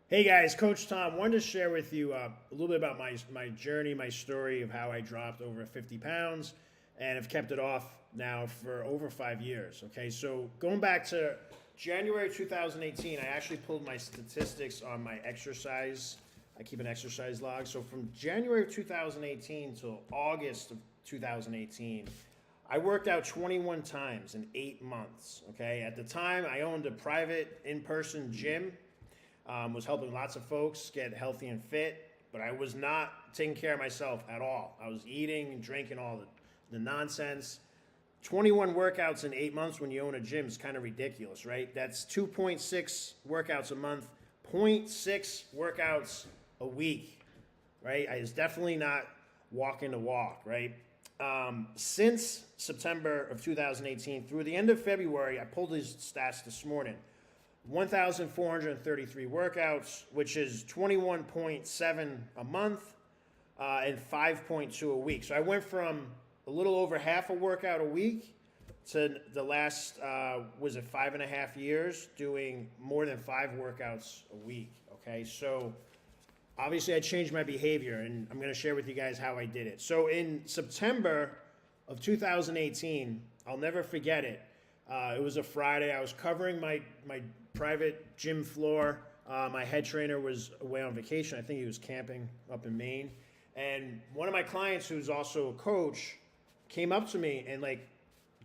Hey guys, Coach Tom. Wanted to share with you a little bit about my journey, my story of how I dropped over 50 pounds and have kept it off now for over 5 years. Okay, so going back to January 2018, I actually pulled my statistics on my exercise. I keep an exercise log. So from January of 2018 till August of 2018, I worked out 21 times in 8 months. Okay, at the time, I owned a private in person gym, was helping lots of folks get healthy and fit, but I was not taking care of myself at all. I was eating and drinking all the nonsense. 21 workouts in 8 months when you own a gym is kind of ridiculous, right? That's 2.6 workouts a month, zero point 0.6 workouts a week, right? I was definitely not walking the walk, right? Since September of 2018 through the end of February, I pulled these stats this morning. 1,433 workouts, which is 21.7 a month and 5.2 a week. So I went from a little over half a workout a week to the last, was it 5.5 years, doing more than 5 workouts a week. Okay, so obviously I changed my behavior, and I'm going to share with you guys how I did it. So in September of 2018, I'll never forget it. It was a Friday. I was covering my private gym floor. My head trainer was away on vacation. I think he was camping up in Maine. And one of my clients, who's also a coach, came up to me and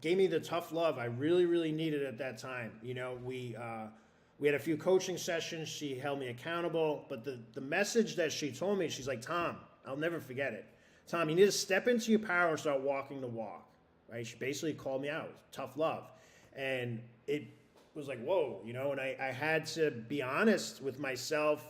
gave me the tough love I really, really needed at that time. You know, we had a few coaching sessions. She held me accountable. But the message that she told me, she's like, Tom, I'll never forget it. Tom, you need to step into your power and start walking the walk. Right? She basically called me out. Tough love. And it was like, whoa, you know, and I had to be honest with myself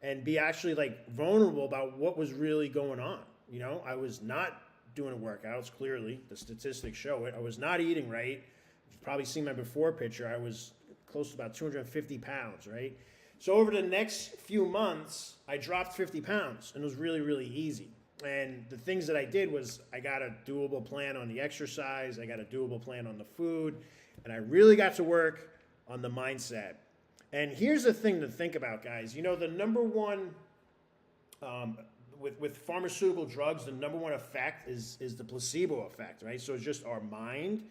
and be actually vulnerable about what was really going on. You know, I was not doing workouts, clearly. The statistics show it. I was not eating right. You've probably seen my before picture. I was close to about 250 pounds, right? So over the next few months, I dropped 50 pounds, and it was really, really easy. And the things that I did was I got a doable plan on the exercise, I got a doable plan on the food, and I really got to work on the mindset. And here's the thing to think about, guys. You know, the number one, with pharmaceutical drugs, the number one effect is the placebo effect, right? So it's just our mind.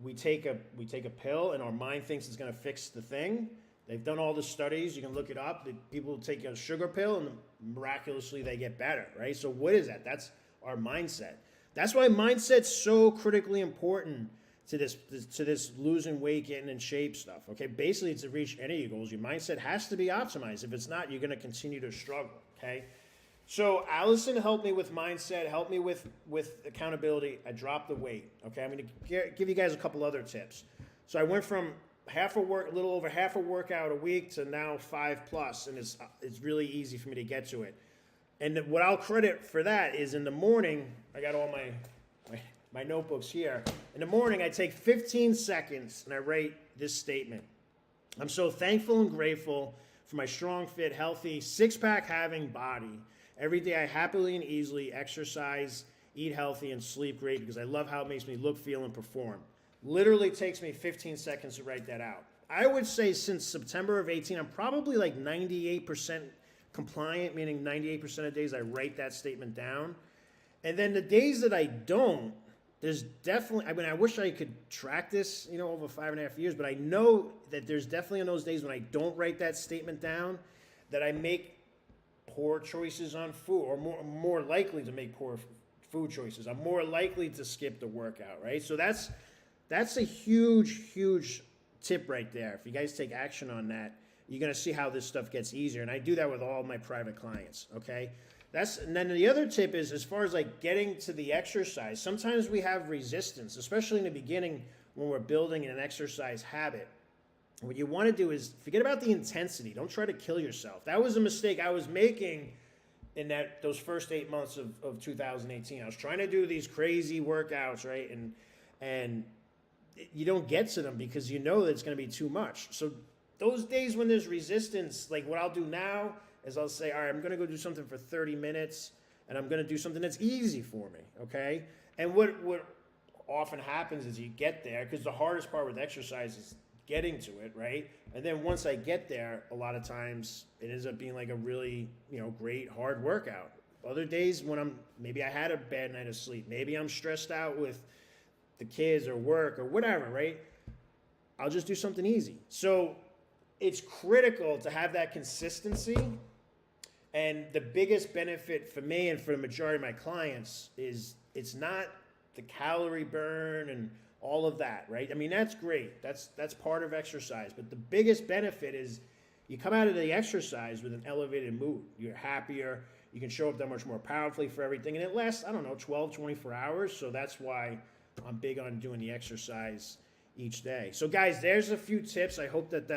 We take a pill, and our mind thinks it's going to fix the thing. They've done all the studies. You can look it up. People take a sugar pill, and miraculously they get better, right? So what is that? That's our mindset. That's why mindset's so critically important to this losing weight, getting in shape stuff. Okay, basically to reach any of your goals, your mindset has to be optimized. If it's not, you're going to continue to struggle. Okay, so Allison helped me with mindset, helped me with accountability. I dropped the weight. Okay, I'm going to give you guys a couple other tips. So I went from a little over half a workout a week to now 5+, and it's really easy for me to get to it. And what I'll credit for that is in the morning, I got all my notebooks here. In the morning, I take 15 seconds and I write this statement. I'm so thankful and grateful for my strong, fit, healthy, six-pack having body. Every day I happily and easily exercise, eat healthy, and sleep great because I love how it makes me look, feel, and perform. Literally takes me 15 seconds to write that out. I would say since September of 18, I'm probably 98% compliant, meaning 98% of days I write that statement down. And then the days that I don't, there's definitely, I wish I could track this, over 5.5 years, but I know that there's definitely on those days when I don't write that statement down that I make poor choices on food, or more likely to make poor food choices. I'm more likely to skip the workout, right? So that's a huge, huge tip right there. If you guys take action on that, you're going to see how this stuff gets easier. And I do that with all my private clients, okay? And then the other tip is, as far as getting to the exercise, sometimes we have resistance, especially in the beginning when we're building an exercise habit. What you want to do is forget about the intensity. Don't try to kill yourself. That was a mistake I was making in those first 8 months of 2018. I was trying to do these crazy workouts, right? And you don't get to them because you know that it's going to be too much. So those days when there's resistance, what I'll do now is I'll say, all right, I'm going to go do something for 30 minutes, and I'm going to do something that's easy for me, okay? And what often happens is you get there, because the hardest part with exercise is getting to it, right? And then once I get there, a lot of times it ends up being like a really, great hard workout. Other days when maybe I had a bad night of sleep, maybe I'm stressed out with the kids or work or whatever, right? I'll just do something easy. So it's critical to have that consistency. And the biggest benefit for me and for the majority of my clients is it's not the calorie burn and all of that, right? I mean, that's great. That's part of exercise. But the biggest benefit is you come out of the exercise with an elevated mood. You're happier. You can show up that much more powerfully for everything. And it lasts, 12, 24 hours. So that's why I'm big on doing the exercise each day. So guys, there's a few tips. I hope that